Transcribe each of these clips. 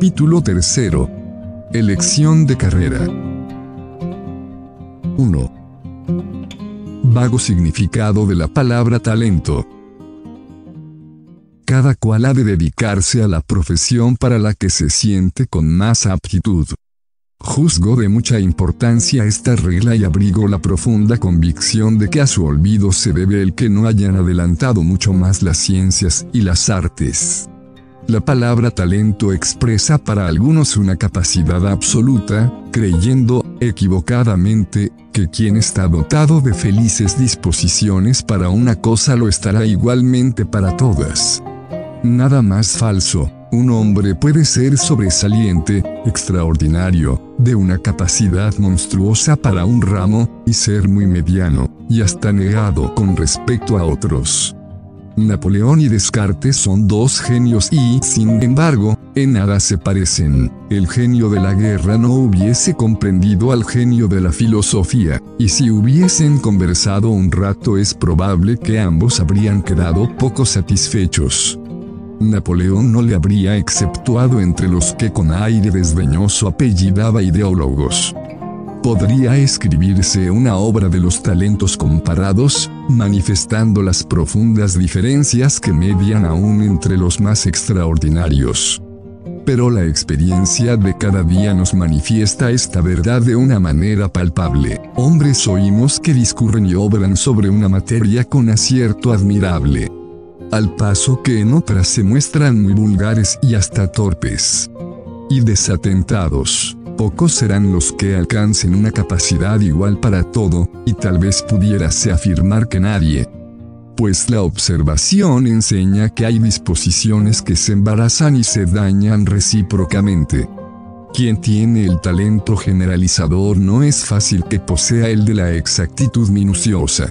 Capítulo 3. Elección de carrera. 1. Vago significado de la palabra talento. Cada cual ha de dedicarse a la profesión para la que se siente con más aptitud. Juzgo de mucha importancia esta regla y abrigo la profunda convicción de que a su olvido se debe el que no hayan adelantado mucho más las ciencias y las artes. La palabra talento expresa para algunos una capacidad absoluta, creyendo, equivocadamente, que quien está dotado de felices disposiciones para una cosa lo estará igualmente para todas. Nada más falso. Un hombre puede ser sobresaliente, extraordinario, de una capacidad monstruosa para un ramo, y ser muy mediano, y hasta negado con respecto a otros. Napoleón y Descartes son dos genios y, sin embargo, en nada se parecen. El genio de la guerra no hubiese comprendido al genio de la filosofía, y si hubiesen conversado un rato es probable que ambos habrían quedado poco satisfechos. Napoleón no le habría exceptuado entre los que con aire desdeñoso apellidaba ideólogos. Podría escribirse una obra de los talentos comparados, manifestando las profundas diferencias que median aún entre los más extraordinarios. Pero la experiencia de cada día nos manifiesta esta verdad de una manera palpable. Hombres oímos que discurren y obran sobre una materia con acierto admirable, al paso que en otras se muestran muy vulgares y hasta torpes y desatentados. Pocos serán los que alcancen una capacidad igual para todo, y tal vez pudiérase afirmar que nadie. Pues la observación enseña que hay disposiciones que se embarazan y se dañan recíprocamente. Quien tiene el talento generalizador no es fácil que posea el de la exactitud minuciosa.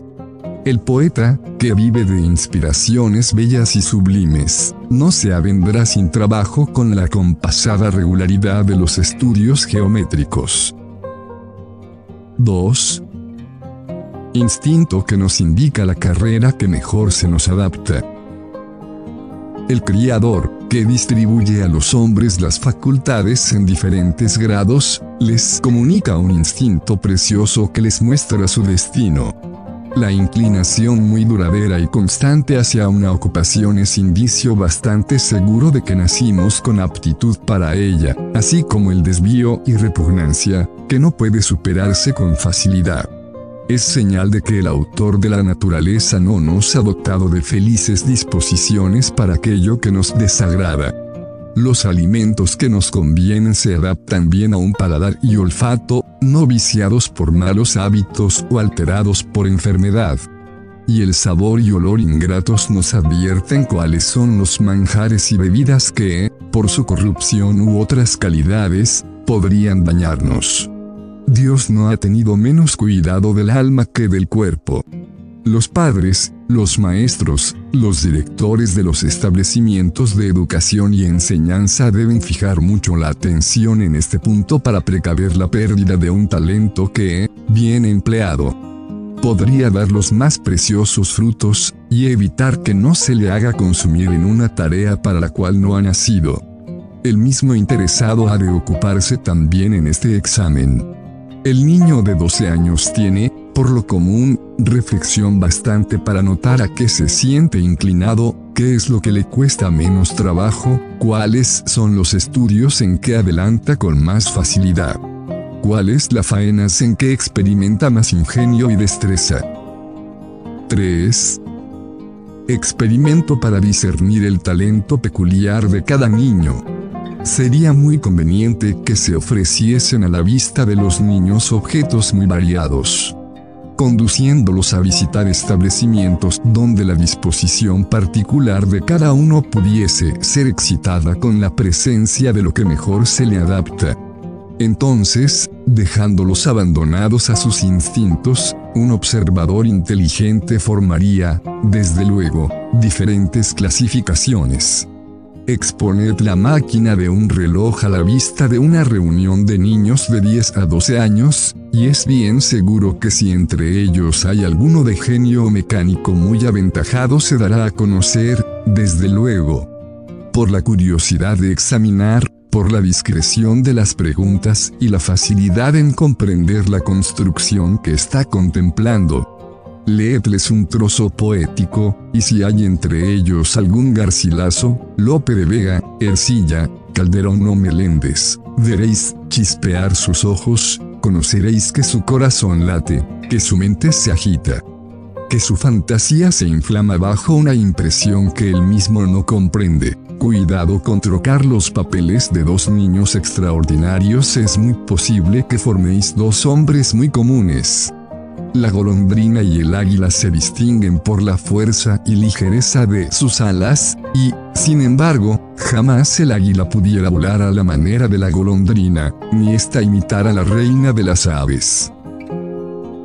El poeta, que vive de inspiraciones bellas y sublimes, no se avendrá sin trabajo con la compasada regularidad de los estudios geométricos. 2. Instinto que nos indica la carrera que mejor se nos adapta. El Criador, que distribuye a los hombres las facultades en diferentes grados, les comunica un instinto precioso que les muestra su destino. La inclinación muy duradera y constante hacia una ocupación es indicio bastante seguro de que nacimos con aptitud para ella, así como el desvío y repugnancia, que no puede superarse con facilidad. Es señal de que el autor de la naturaleza no nos ha dotado de felices disposiciones para aquello que nos desagrada. Los alimentos que nos convienen se adaptan bien a un paladar y olfato, no viciados por malos hábitos o alterados por enfermedad. Y el sabor y olor ingratos nos advierten cuáles son los manjares y bebidas que, por su corrupción u otras calidades, podrían dañarnos. Dios no ha tenido menos cuidado del alma que del cuerpo. Los padres, los maestros, los directores de los establecimientos de educación y enseñanza deben fijar mucho la atención en este punto para precaver la pérdida de un talento que, bien empleado, podría dar los más preciosos frutos, y evitar que no se le haga consumir en una tarea para la cual no ha nacido. El mismo interesado ha de ocuparse también en este examen. El niño de 12 años tiene, por lo común, reflexión bastante para notar a qué se siente inclinado, qué es lo que le cuesta menos trabajo, cuáles son los estudios en que adelanta con más facilidad, cuáles las faenas en que experimenta más ingenio y destreza. 3. Experimento para discernir el talento peculiar de cada niño. Sería muy conveniente que se ofreciesen a la vista de los niños objetos muy variados, conduciéndolos a visitar establecimientos donde la disposición particular de cada uno pudiese ser excitada con la presencia de lo que mejor se le adapta. Entonces, dejándolos abandonados a sus instintos, un observador inteligente formaría, desde luego, diferentes clasificaciones. Exponed la máquina de un reloj a la vista de una reunión de niños de 10 a 12 años, y es bien seguro que si entre ellos hay alguno de genio mecánico muy aventajado se dará a conocer, desde luego, por la curiosidad de examinar, por la discreción de las preguntas y la facilidad en comprender la construcción que está contemplando. Léetles un trozo poético, y si hay entre ellos algún Garcilaso, Lope de Vega, Ercilla, Calderón o Meléndez, veréis chispear sus ojos, conoceréis que su corazón late, que su mente se agita, que su fantasía se inflama bajo una impresión que él mismo no comprende. Cuidado con trocar los papeles de dos niños extraordinarios, es muy posible que forméis dos hombres muy comunes. La golondrina y el águila se distinguen por la fuerza y ligereza de sus alas, y, sin embargo, jamás el águila pudiera volar a la manera de la golondrina, ni ésta imitar a la reina de las aves.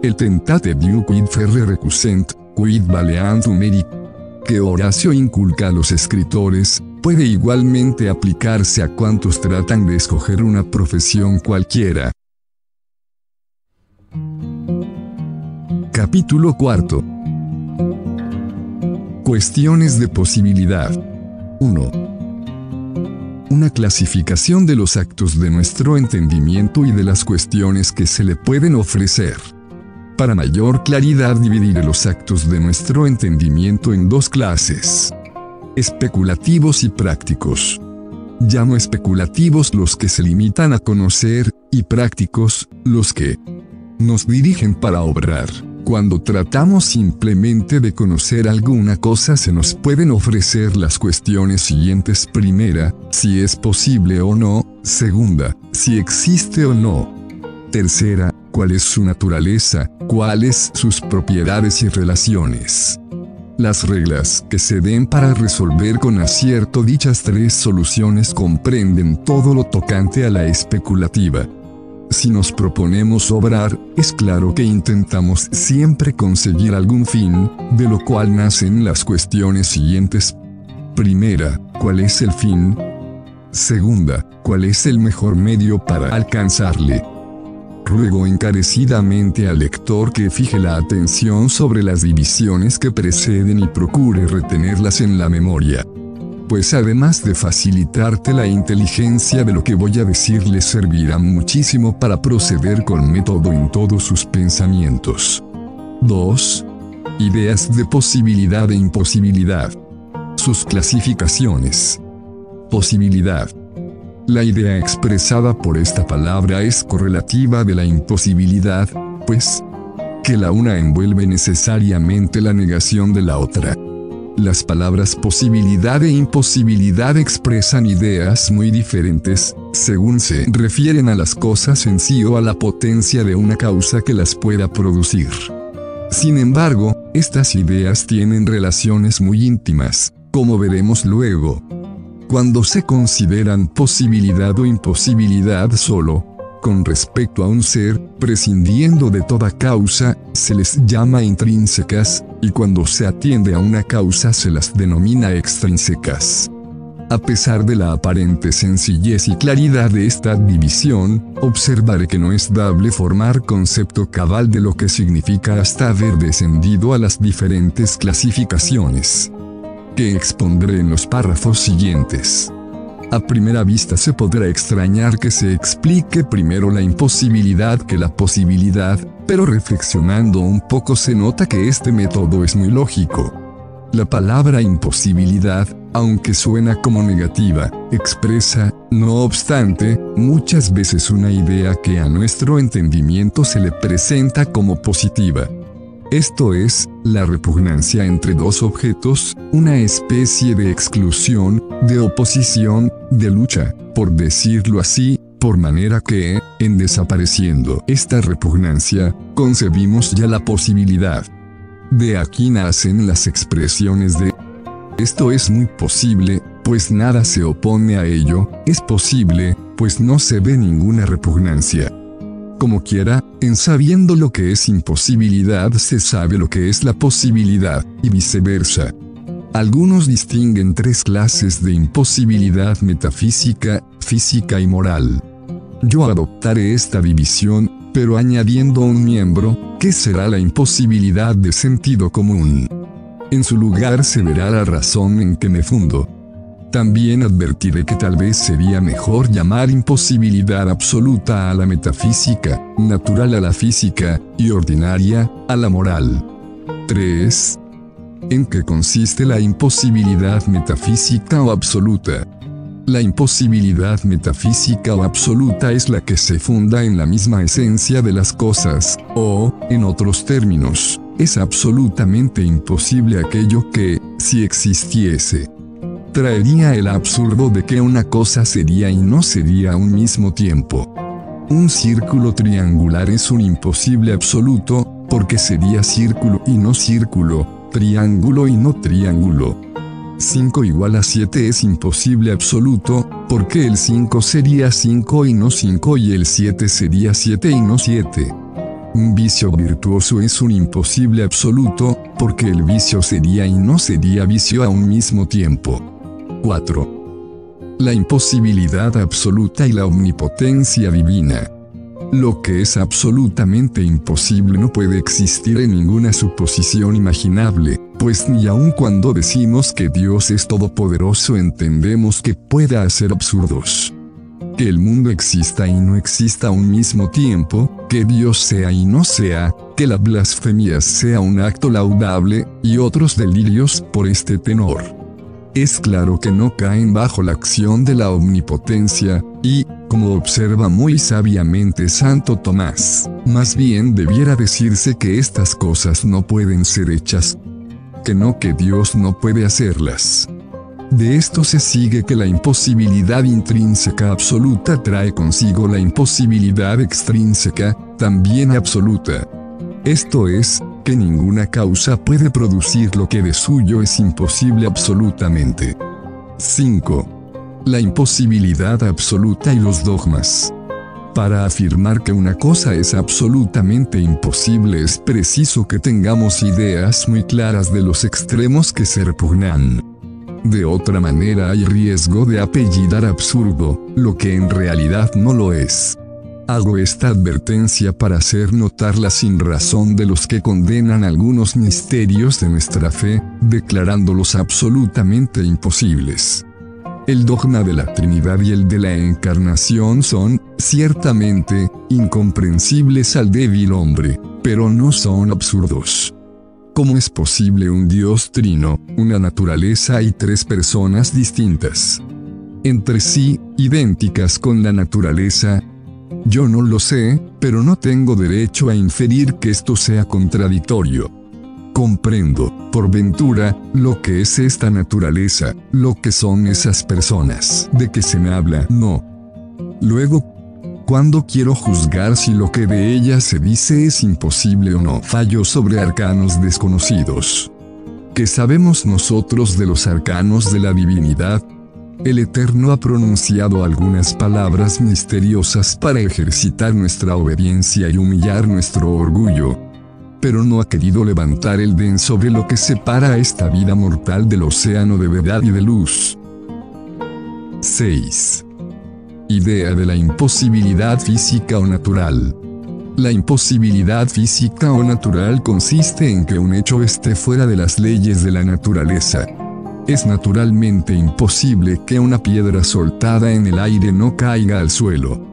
El tentate diu quid ferre recusent, quid valeantum erit, que Horacio inculca a los escritores, puede igualmente aplicarse a cuantos tratan de escoger una profesión cualquiera. Capítulo 4. Cuestiones de posibilidad. 1. Una clasificación de los actos de nuestro entendimiento y de las cuestiones que se le pueden ofrecer. Para mayor claridad dividiré los actos de nuestro entendimiento en dos clases: especulativos y prácticos. Llamo especulativos los que se limitan a conocer, y prácticos, los que nos dirigen para obrar. Cuando tratamos simplemente de conocer alguna cosa se nos pueden ofrecer las cuestiones siguientes: primera, si es posible o no; segunda, si existe o no; tercera, cuál es su naturaleza, cuáles sus propiedades y relaciones. Las reglas que se den para resolver con acierto dichas tres soluciones comprenden todo lo tocante a la especulativa. Si nos proponemos obrar, es claro que intentamos siempre conseguir algún fin, de lo cual nacen las cuestiones siguientes. Primera, ¿cuál es el fin? Segunda, ¿cuál es el mejor medio para alcanzarle? Ruego encarecidamente al lector que fije la atención sobre las divisiones que preceden y procure retenerlas en la memoria, pues además de facilitarte la inteligencia de lo que voy a decir, le servirá muchísimo para proceder con método en todos sus pensamientos. 2. Ideas de posibilidad e imposibilidad. Sus clasificaciones. Posibilidad. La idea expresada por esta palabra es correlativa de la imposibilidad, pues que la una envuelve necesariamente la negación de la otra. Las palabras posibilidad e imposibilidad expresan ideas muy diferentes, según se refieren a las cosas en sí o a la potencia de una causa que las pueda producir. Sin embargo, estas ideas tienen relaciones muy íntimas, como veremos luego. Cuando se consideran posibilidad o imposibilidad solo, con respecto a un ser, prescindiendo de toda causa, se les llama intrínsecas, y cuando se atiende a una causa se las denomina extrínsecas. A pesar de la aparente sencillez y claridad de esta división, observaré que no es dable formar concepto cabal de lo que significa hasta haber descendido a las diferentes clasificaciones, que expondré en los párrafos siguientes. A primera vista se podrá extrañar que se explique primero la imposibilidad que la posibilidad, pero reflexionando un poco se nota que este método es muy lógico. La palabra imposibilidad, aunque suena como negativa, expresa, no obstante, muchas veces una idea que a nuestro entendimiento se le presenta como positiva. Esto es, la repugnancia entre dos objetos, una especie de exclusión, de oposición, de lucha, por decirlo así, por manera que, en desapareciendo esta repugnancia, concebimos ya la posibilidad. De aquí nacen las expresiones de esto es muy posible, pues nada se opone a ello; es posible, pues no se ve ninguna repugnancia. Como quiera, en sabiendo lo que es imposibilidad se sabe lo que es la posibilidad, y viceversa. Algunos distinguen tres clases de imposibilidad: metafísica, física y moral. Yo adoptaré esta división, pero añadiendo un miembro, que será la imposibilidad de sentido común. En su lugar se verá la razón en que me fundo. También advertiré que tal vez sería mejor llamar imposibilidad absoluta a la metafísica, natural a la física, y ordinaria a la moral. 3. ¿En qué consiste la imposibilidad metafísica o absoluta? La imposibilidad metafísica o absoluta es la que se funda en la misma esencia de las cosas, o, en otros términos, es absolutamente imposible aquello que, si existiese, traería el absurdo de que una cosa sería y no sería a un mismo tiempo. Un círculo triangular es un imposible absoluto, porque sería círculo y no círculo, triángulo y no triángulo. 5 igual a 7 es imposible absoluto, porque el 5 sería 5 y no 5 y el 7 sería 7 y no 7. Un vicio virtuoso es un imposible absoluto, porque el vicio sería y no sería vicio a un mismo tiempo. 4. La imposibilidad absoluta y la omnipotencia divina. Lo que es absolutamente imposible no puede existir en ninguna suposición imaginable, pues ni aun cuando decimos que Dios es todopoderoso entendemos que pueda hacer absurdos. Que el mundo exista y no exista a un mismo tiempo, que Dios sea y no sea, que la blasfemia sea un acto laudable, y otros delirios por este tenor. Es claro que no caen bajo la acción de la omnipotencia, y, como observa muy sabiamente Santo Tomás, más bien debiera decirse que estas cosas no pueden ser hechas, que Dios no puede hacerlas. De esto se sigue que la imposibilidad intrínseca absoluta trae consigo la imposibilidad extrínseca, también absoluta. Esto es, que ninguna causa puede producir lo que de suyo es imposible absolutamente. 5. La imposibilidad absoluta y los dogmas. Para afirmar que una cosa es absolutamente imposible es preciso que tengamos ideas muy claras de los extremos que se repugnan. De otra manera hay riesgo de apellidar absurdo, lo que en realidad no lo es. Hago esta advertencia para hacer notar la sinrazón de los que condenan algunos misterios de nuestra fe, declarándolos absolutamente imposibles. El dogma de la Trinidad y el de la Encarnación son, ciertamente, incomprensibles al débil hombre, pero no son absurdos. ¿Cómo es posible un Dios trino, una naturaleza y tres personas distintas, entre sí, idénticas con la naturaleza? Yo no lo sé, pero no tengo derecho a inferir que esto sea contradictorio. Comprendo, por ventura, lo que es esta naturaleza, lo que son esas personas de que se me habla, no. Luego, cuando quiero juzgar si lo que de ellas se dice es imposible o no, fallo sobre arcanos desconocidos. ¿Qué sabemos nosotros de los arcanos de la divinidad? El Eterno ha pronunciado algunas palabras misteriosas para ejercitar nuestra obediencia y humillar nuestro orgullo, pero no ha querido levantar el vén sobre lo que separa esta vida mortal del océano de verdad y de luz. 6. Idea de la imposibilidad física o natural. La imposibilidad física o natural consiste en que un hecho esté fuera de las leyes de la naturaleza. Es naturalmente imposible que una piedra soltada en el aire no caiga al suelo,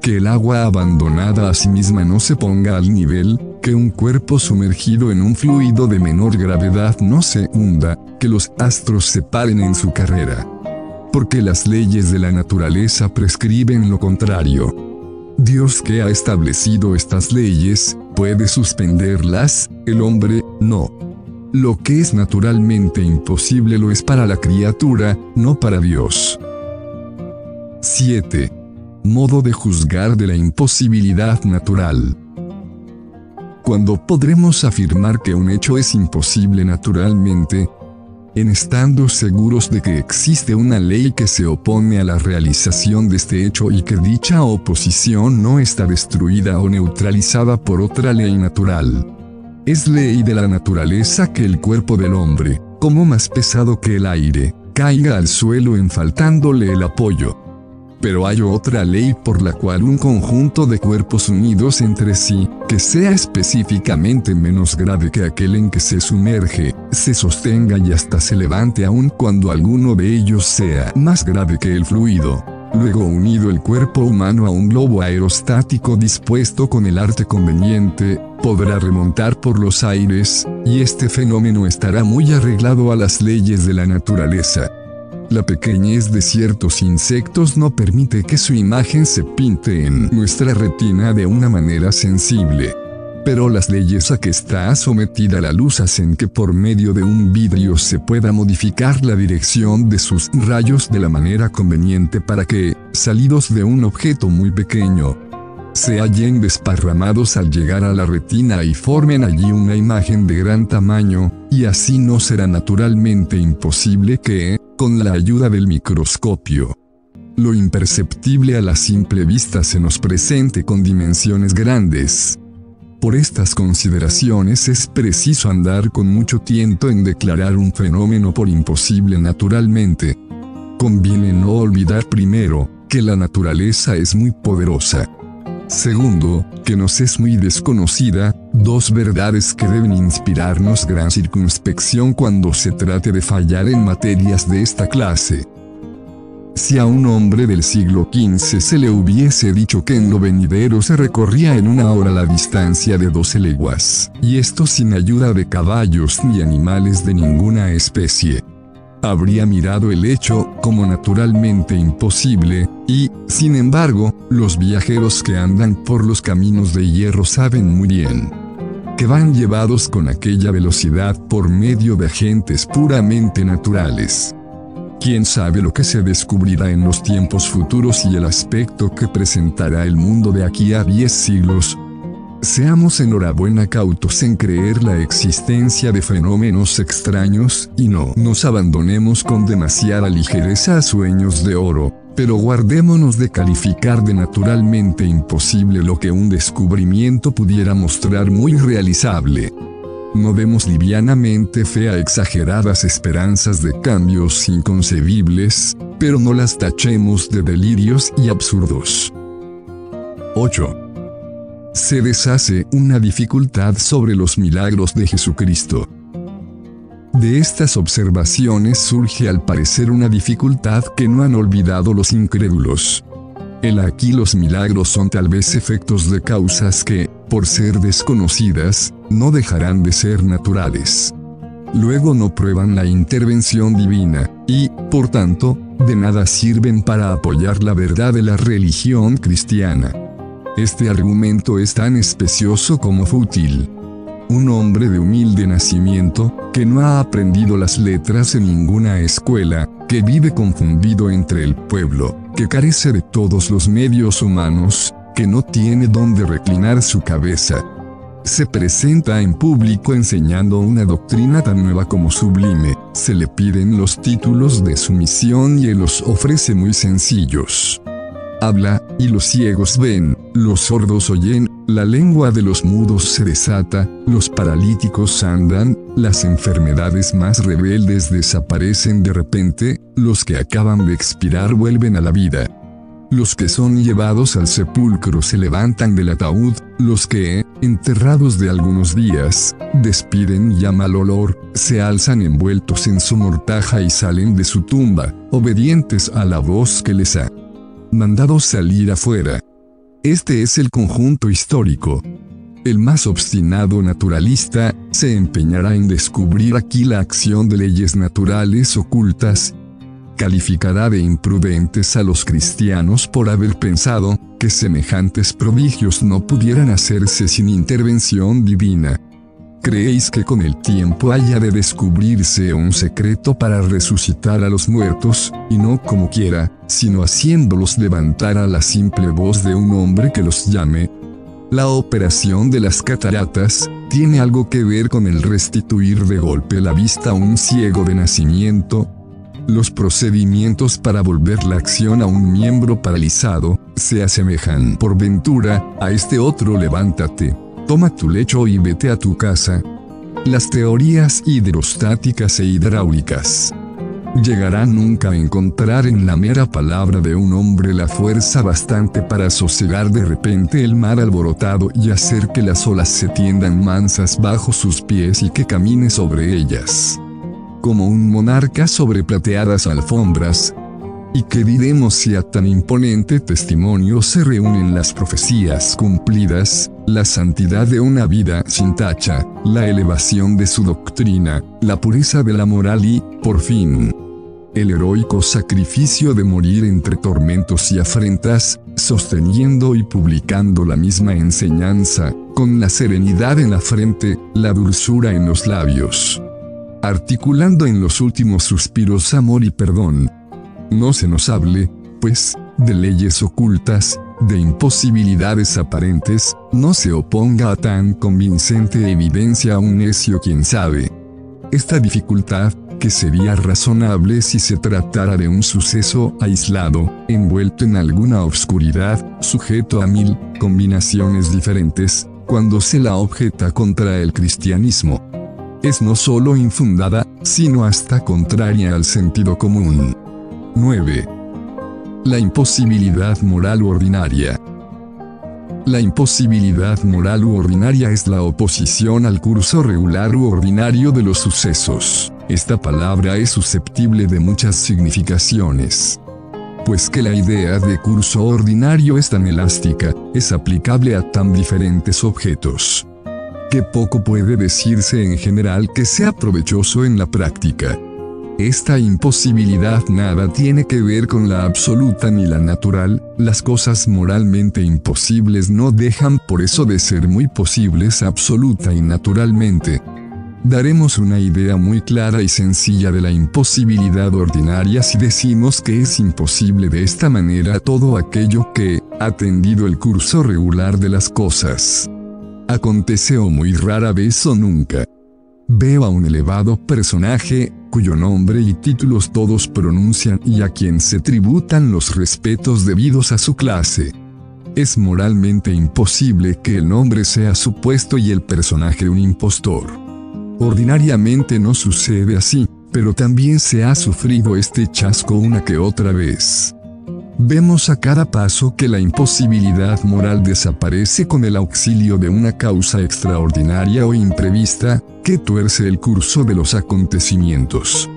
que el agua abandonada a sí misma no se ponga al nivel, que un cuerpo sumergido en un fluido de menor gravedad no se hunda, que los astros se paren en su carrera. Porque las leyes de la naturaleza prescriben lo contrario. Dios, que ha establecido estas leyes, puede suspenderlas, el hombre, no. Lo que es naturalmente imposible lo es para la criatura, no para Dios. 7. Modo de juzgar de la imposibilidad natural. Cuando podremos afirmar que un hecho es imposible naturalmente, en estando seguros de que existe una ley que se opone a la realización de este hecho y que dicha oposición no está destruida o neutralizada por otra ley natural. Es ley de la naturaleza que el cuerpo del hombre, como más pesado que el aire, caiga al suelo en faltándole el apoyo. Pero hay otra ley por la cual un conjunto de cuerpos unidos entre sí, que sea específicamente menos grave que aquel en que se sumerge, se sostenga y hasta se levante aun cuando alguno de ellos sea más grave que el fluido. Luego unido el cuerpo humano a un globo aerostático dispuesto con el arte conveniente, podrá remontar por los aires, y este fenómeno estará muy arreglado a las leyes de la naturaleza. La pequeñez de ciertos insectos no permite que su imagen se pinte en nuestra retina de una manera sensible. Pero las leyes a que está sometida la luz hacen que por medio de un vidrio se pueda modificar la dirección de sus rayos de la manera conveniente para que, salidos de un objeto muy pequeño, se hallen desparramados al llegar a la retina y formen allí una imagen de gran tamaño, y así no será naturalmente imposible que, con la ayuda del microscopio, lo imperceptible a la simple vista se nos presente con dimensiones grandes. Por estas consideraciones es preciso andar con mucho tiento en declarar un fenómeno por imposible naturalmente. Conviene no olvidar primero, que la naturaleza es muy poderosa. Segundo, que nos es muy desconocida, dos verdades que deben inspirarnos gran circunspección cuando se trate de fallar en materias de esta clase. Si a un hombre del siglo XV se le hubiese dicho que en lo venidero se recorría en una hora la distancia de 12 leguas, y esto sin ayuda de caballos ni animales de ninguna especie, habría mirado el hecho como naturalmente imposible, y, sin embargo, los viajeros que andan por los caminos de hierro saben muy bien que van llevados con aquella velocidad por medio de agentes puramente naturales. ¿Quién sabe lo que se descubrirá en los tiempos futuros y el aspecto que presentará el mundo de aquí a 10 siglos? Seamos enhorabuena cautos en creer la existencia de fenómenos extraños, y no nos abandonemos con demasiada ligereza a sueños de oro, pero guardémonos de calificar de naturalmente imposible lo que un descubrimiento pudiera mostrar muy realizable. No demos livianamente fe a exageradas esperanzas de cambios inconcebibles, pero no las tachemos de delirios y absurdos. 8. Se deshace una dificultad sobre los milagros de Jesucristo. De estas observaciones surge al parecer una dificultad que no han olvidado los incrédulos. Aquí los milagros son tal vez efectos de causas que, por ser desconocidas, no dejarán de ser naturales. Luego no prueban la intervención divina, y, por tanto, de nada sirven para apoyar la verdad de la religión cristiana. Este argumento es tan especioso como fútil. Un hombre de humilde nacimiento, que no ha aprendido las letras en ninguna escuela, que vive confundido entre el pueblo, que carece de todos los medios humanos, que no tiene dónde reclinar su cabeza, se presenta en público enseñando una doctrina tan nueva como sublime, se le piden los títulos de sumisión y él los ofrece muy sencillos. Habla, y los ciegos ven, los sordos oyen, la lengua de los mudos se desata, los paralíticos andan, las enfermedades más rebeldes desaparecen de repente, los que acaban de expirar vuelven a la vida. Los que son llevados al sepulcro se levantan del ataúd, los que, enterrados de algunos días, despiden ya mal olor, se alzan envueltos en su mortaja y salen de su tumba, obedientes a la voz que les ha mandado salir afuera. Este es el conjunto histórico. El más obstinado naturalista se empeñará en descubrir aquí la acción de leyes naturales ocultas. Calificará de imprudentes a los cristianos por haber pensado que semejantes prodigios no pudieran hacerse sin intervención divina. ¿Creéis que con el tiempo haya de descubrirse un secreto para resucitar a los muertos, y no como quiera, sino haciéndolos levantar a la simple voz de un hombre que los llame? La operación de las cataratas tiene algo que ver con el restituir de golpe la vista a un ciego de nacimiento. Los procedimientos para volver la acción a un miembro paralizado se asemejan por ventura a este otro levántate. Toma tu lecho y vete a tu casa. Las teorías hidrostáticas e hidráulicas llegará nunca a encontrar en la mera palabra de un hombre la fuerza bastante para sosegar de repente el mar alborotado y hacer que las olas se tiendan mansas bajo sus pies y que camine sobre ellas, como un monarca sobre plateadas alfombras. ¿Y qué diremos si a tan imponente testimonio se reúnen las profecías cumplidas, la santidad de una vida sin tacha, la elevación de su doctrina, la pureza de la moral y, por fin, el heroico sacrificio de morir entre tormentos y afrentas, sosteniendo y publicando la misma enseñanza, con la serenidad en la frente, la dulzura en los labios, articulando en los últimos suspiros amor y perdón? No se nos hable, pues, de leyes ocultas, de imposibilidades aparentes, no se oponga a tan convincente evidencia a un necio quien sabe. Esta dificultad, que sería razonable si se tratara de un suceso aislado, envuelto en alguna obscuridad, sujeto a 1000 combinaciones diferentes, cuando se la objeta contra el cristianismo, es no solo infundada, sino hasta contraria al sentido común. 9. La imposibilidad moral u ordinaria. La imposibilidad moral u ordinaria es la oposición al curso regular u ordinario de los sucesos. Esta palabra es susceptible de muchas significaciones, pues que la idea de curso ordinario es tan elástica, es aplicable a tan diferentes objetos, que poco puede decirse en general que sea provechoso en la práctica. Esta imposibilidad nada tiene que ver con la absoluta ni la natural, las cosas moralmente imposibles no dejan por eso de ser muy posibles absoluta y naturalmente. Daremos una idea muy clara y sencilla de la imposibilidad ordinaria si decimos que es imposible de esta manera todo aquello que, atendido el curso regular de las cosas, acontece o muy rara vez o nunca. Veo a un elevado personaje, cuyo nombre y títulos todos pronuncian y a quien se tributan los respetos debidos a su clase. Es moralmente imposible que el nombre sea supuesto y el personaje un impostor. Ordinariamente no sucede así, pero también se ha sufrido este chasco una que otra vez. Vemos a cada paso que la imposibilidad moral desaparece con el auxilio de una causa extraordinaria o imprevista, que tuerce el curso de los acontecimientos.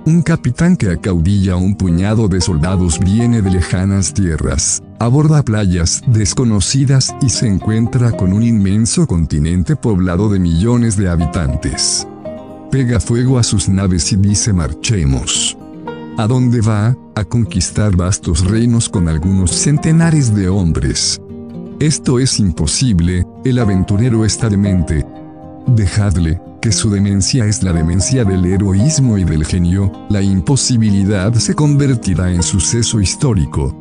Un capitán que acaudilla a un puñado de soldados viene de lejanas tierras, aborda playas desconocidas y se encuentra con un inmenso continente poblado de millones de habitantes. Pega fuego a sus naves y dice: marchemos. ¿A dónde va? A conquistar vastos reinos con algunos centenares de hombres. Esto es imposible, el aventurero está demente. Dejadle, que su demencia es la demencia del heroísmo y del genio, la imposibilidad se convertirá en suceso histórico.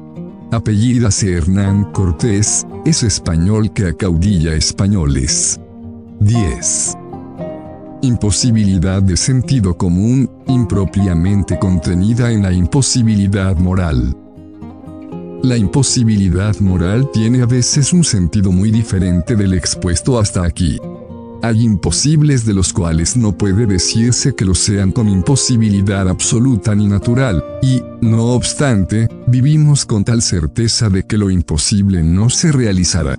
Apellídase Hernán Cortés, es español que acaudilla españoles. 10. Imposibilidad de sentido común, impropiamente contenida en la imposibilidad moral. La imposibilidad moral tiene a veces un sentido muy diferente del expuesto hasta aquí. Hay imposibles de los cuales no puede decirse que lo sean con imposibilidad absoluta ni natural, y, no obstante, vivimos con tal certeza de que lo imposible no se realizará,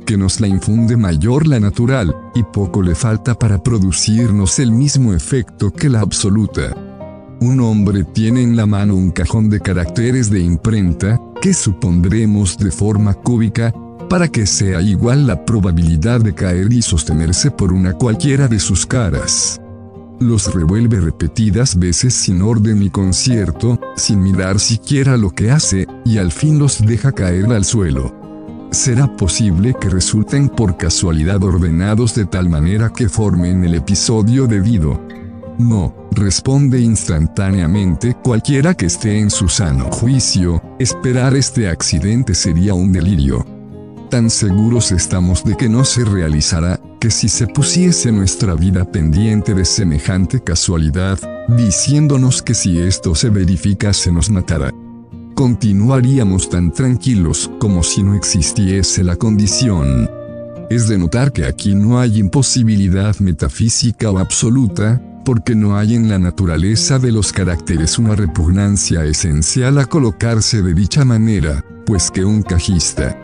que nos la infunde mayor la natural, y poco le falta para producirnos el mismo efecto que la absoluta. Un hombre tiene en la mano un cajón de caracteres de imprenta, que supondremos de forma cúbica, para que sea igual la probabilidad de caer y sostenerse por una cualquiera de sus caras. Los revuelve repetidas veces sin orden ni concierto, sin mirar siquiera lo que hace, y al fin los deja caer al suelo. ¿Será posible que resulten por casualidad ordenados de tal manera que formen el episodio debido? No, responde instantáneamente cualquiera que esté en su sano juicio. Esperar este accidente sería un delirio. Tan seguros estamos de que no se realizará, que si se pusiese nuestra vida pendiente de semejante casualidad, diciéndonos que si esto se verifica se nos matará, continuaríamos tan tranquilos como si no existiese la condición. Es de notar que aquí no hay imposibilidad metafísica o absoluta, porque no hay en la naturaleza de los caracteres una repugnancia esencial a colocarse de dicha manera, pues que un cajista,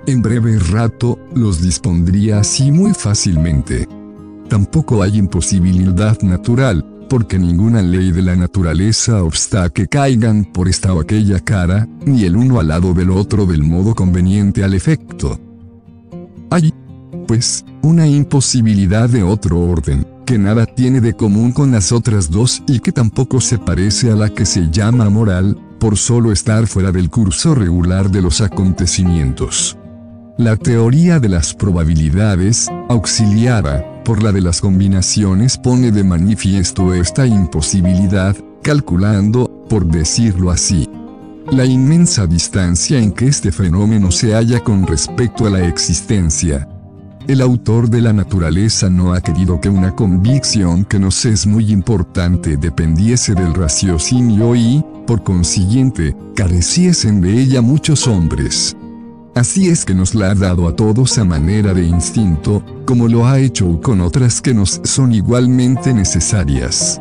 en breve rato, los dispondría así muy fácilmente. Tampoco hay imposibilidad natural, porque ninguna ley de la naturaleza obsta a que caigan por esta o aquella cara, ni el uno al lado del otro del modo conveniente al efecto. Hay, pues, una imposibilidad de otro orden, que nada tiene de común con las otras dos y que tampoco se parece a la que se llama moral, por solo estar fuera del curso regular de los acontecimientos. La teoría de las probabilidades, auxiliada por la de las combinaciones, pone de manifiesto esta imposibilidad, calculando, por decirlo así, la inmensa distancia en que este fenómeno se halla con respecto a la existencia. El autor de la naturaleza no ha querido que una convicción que nos es muy importante dependiese del raciocinio y, por consiguiente, careciesen de ella muchos hombres. Así es que nos la ha dado a todos a manera de instinto, como lo ha hecho con otras que nos son igualmente necesarias.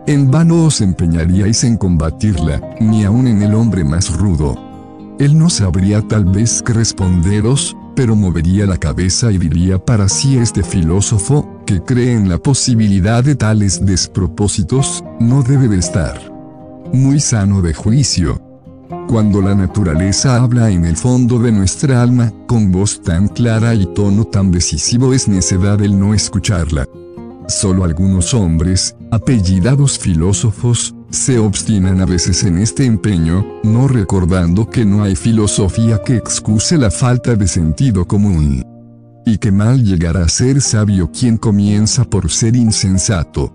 En vano os empeñaríais en combatirla, ni aun en el hombre más rudo. Él no sabría tal vez qué responderos, pero movería la cabeza y diría para sí: este filósofo, que cree en la posibilidad de tales despropósitos, no debe de estar muy sano de juicio. Cuando la naturaleza habla en el fondo de nuestra alma, con voz tan clara y tono tan decisivo, es necedad el no escucharla. Solo algunos hombres, apellidados filósofos, se obstinan a veces en este empeño, no recordando que no hay filosofía que excuse la falta de sentido común. Y que mal llegará a ser sabio quien comienza por ser insensato.